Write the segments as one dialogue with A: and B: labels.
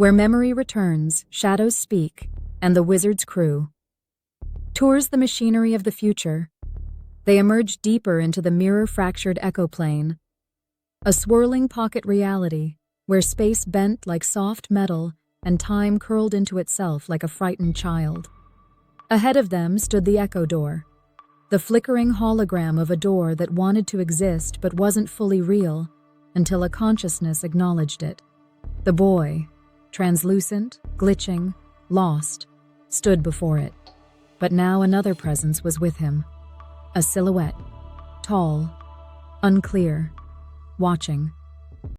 A: Where memory returns, shadows speak, and the wizard's crew tours the machinery of the future. They emerge deeper into the mirror-fractured echo plane, a swirling pocket reality where space bent like soft metal and time curled into itself like a frightened child. Ahead of them stood the echo door, the flickering hologram of a door that wanted to exist but wasn't fully real until a consciousness acknowledged it. The boy, translucent, glitching, lost, stood before it. But now another presence was with him. A silhouette, tall, unclear, watching.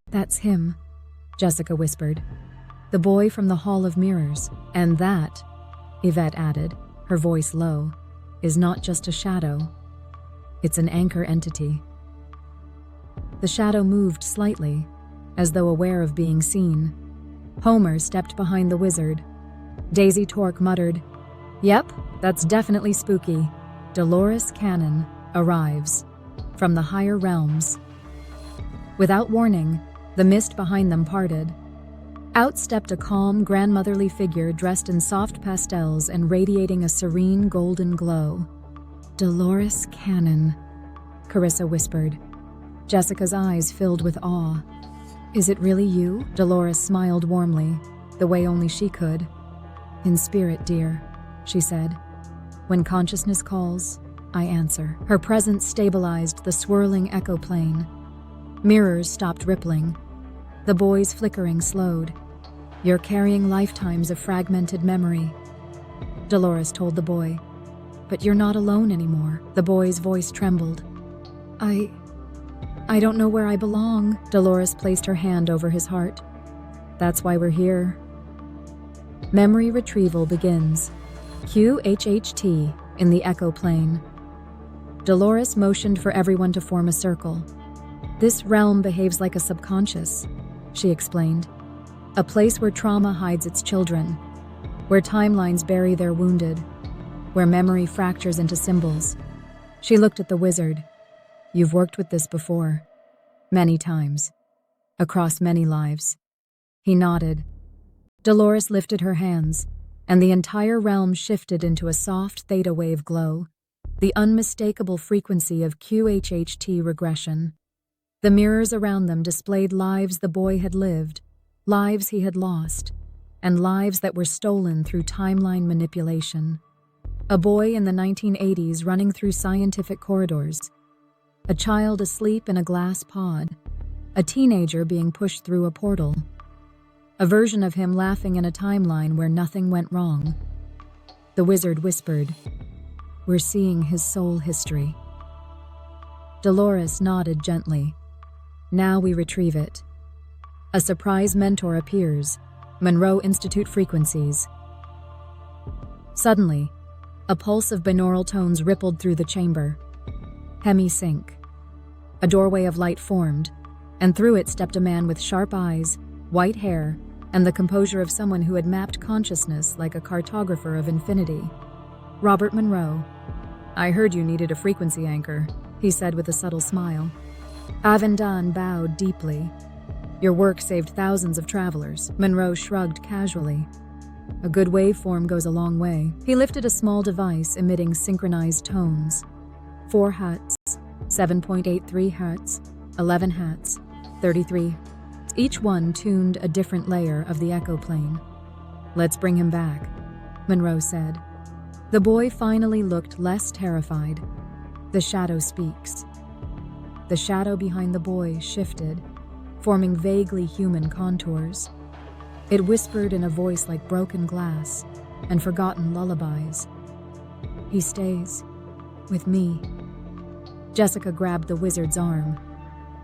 A: "That's him," Jessica whispered. "The boy from the Hall of Mirrors. And that," Yvette added, her voice low, "is not just a shadow. It's an anchor entity." The shadow moved slightly, as though aware of being seen. Homer stepped behind the wizard. Daisy Torque muttered, "Yep, that's definitely spooky. Dolores Cannon arrives from the higher realms." Without warning, the mist behind them parted. Out stepped a calm, grandmotherly figure dressed in soft pastels and radiating a serene golden glow. "Dolores Cannon," Carissa whispered. Jessica's eyes filled with awe. "Is it really you?" Dolores smiled warmly, the way only she could. "In spirit, dear," she said. "When consciousness calls, I answer." Her presence stabilized the swirling echo plane. Mirrors stopped rippling. The boy's flickering slowed. "You're carrying lifetimes of fragmented memory," Dolores told the boy. "But you're not alone anymore." The boy's voice trembled. I don't know where I belong." Dolores placed her hand over his heart. "That's why we're here." Memory retrieval begins. QHHT in the echo plane. Dolores motioned for everyone to form a circle. "This realm behaves like a subconscious," she explained. "A place where trauma hides its children, where timelines bury their wounded, where memory fractures into symbols." She looked at the wizard. "You've worked with this before. Many times. Across many lives." He nodded. Dolores lifted her hands, and the entire realm shifted into a soft theta wave glow, the unmistakable frequency of QHHT regression. The mirrors around them displayed lives the boy had lived, lives he had lost, and lives that were stolen through timeline manipulation. A boy in the 1980s running through scientific corridors. A child asleep in a glass pod. A teenager being pushed through a portal. A version of him laughing in a timeline where nothing went wrong. The wizard whispered, "We're seeing his soul history." Dolores nodded gently. "Now we retrieve it." A surprise mentor appears. Monroe Institute frequencies. Suddenly, a pulse of binaural tones rippled through the chamber. Hemi-sync. A doorway of light formed, and through it stepped a man with sharp eyes, white hair, and the composure of someone who had mapped consciousness like a cartographer of infinity. Robert Monroe. "I heard you needed a frequency anchor," he said with a subtle smile. Avendan bowed deeply. "Your work saved thousands of travelers." Monroe shrugged casually. "A good waveform goes a long way." He lifted a small device emitting synchronized tones. 4 Hz, 7.83 Hz, 11 Hz, 33. Each one tuned a different layer of the echo plane. "Let's bring him back," Monroe said. The boy finally looked less terrified. "The shadow speaks." The shadow behind the boy shifted, forming vaguely human contours. It whispered in a voice like broken glass and forgotten lullabies. "He stays with me." Jessica grabbed the wizard's arm.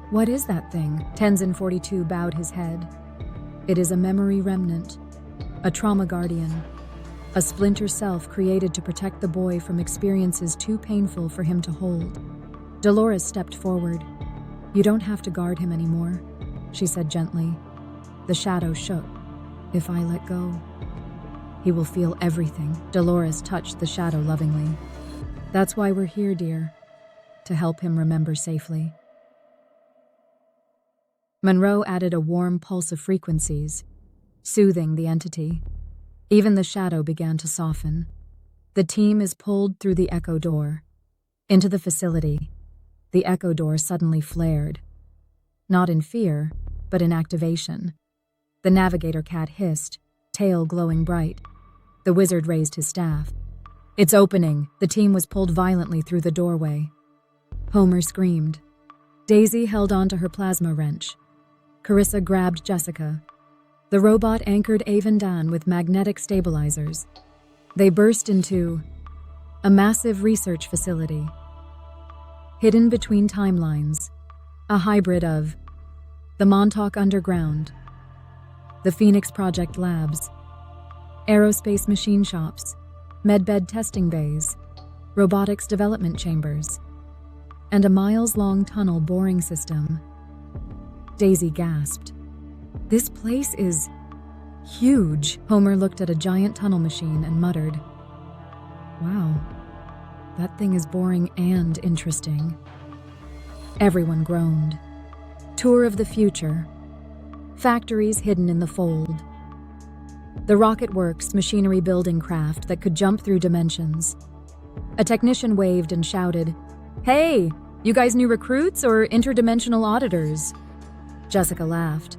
A: "What is that thing?" Tenzin 42 bowed his head. "It is a memory remnant, a trauma guardian, a splinter self created to protect the boy from experiences too painful for him to hold." Dolores stepped forward. "You don't have to guard him anymore," she said gently. The shadow shook. "If I let go, he will feel everything." Dolores touched the shadow lovingly. "That's why we're here, dear, to help him remember safely." Monroe added a warm pulse of frequencies. soothing the entity. Even the shadow began to soften. The team is pulled through the echo door. Into the facility. The echo door suddenly flared. Not in fear, but in activation. The navigator cat hissed, tail glowing bright. The wizard raised his staff. "It's opening." The team was pulled violently through the doorway. Homer screamed. Daisy held onto her plasma wrench. Carissa grabbed Jessica. The robot anchored Avendan with magnetic stabilizers. They burst into a massive research facility. Hidden between timelines, a hybrid of the Montauk Underground, the Phoenix Project Labs, aerospace machine shops, medbed testing bays, robotics development chambers, and a miles-long tunnel boring system. Daisy gasped. "This place is huge." Homer looked at a giant tunnel machine and muttered, "Wow, that thing is boring and interesting." Everyone groaned. Tour of the future. Factories hidden in the fold. The Rocket Works machinery building craft that could jump through dimensions. A technician waved and shouted, "Hey, you guys new recruits or interdimensional auditors?" Jessica laughed.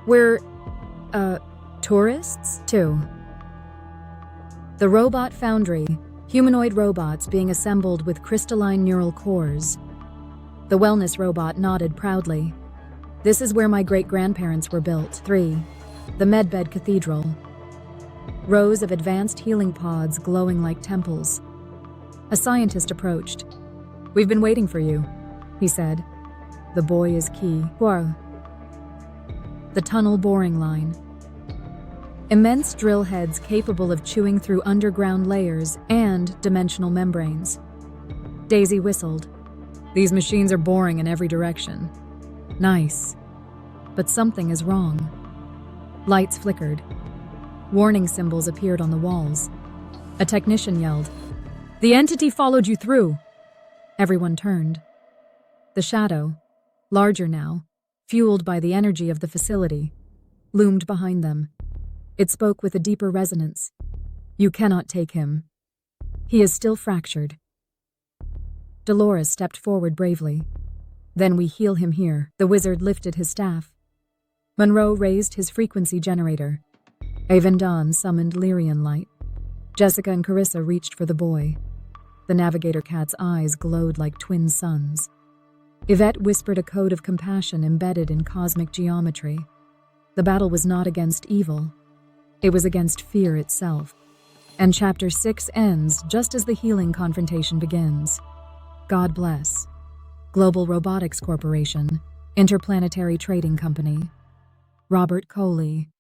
A: "We're, tourists, too." The Robot Foundry, humanoid robots being assembled with crystalline neural cores. The wellness robot nodded proudly. "This is where my great-grandparents were built." 3. The Medbed Cathedral. Rows of advanced healing pods glowing like temples. A scientist approached. "We've been waiting for you," he said. "The boy is key." Whoa. The tunnel boring line. Immense drill heads capable of chewing through underground layers and dimensional membranes. Daisy whistled. "These machines are boring in every direction." "Nice. But something is wrong." Lights flickered. Warning symbols appeared on the walls. A technician yelled, "The entity followed you through." Everyone turned. The shadow, larger now, fueled by the energy of the facility, loomed behind them. It spoke with a deeper resonance. "You cannot take him. He is still fractured." Dolores stepped forward bravely. "Then we heal him here." The wizard lifted his staff. Monroe raised his frequency generator. Avendan summoned Lyrian light. Jessica and Carissa reached for the boy. The navigator cat's eyes glowed like twin suns. Yvette whispered a code of compassion embedded in cosmic geometry. The battle was not against evil. It was against fear itself. And Chapter 6 ends just as the healing confrontation begins. God bless. Global Robotics Corporation, Interplanetary Trading Company. Robert Coley.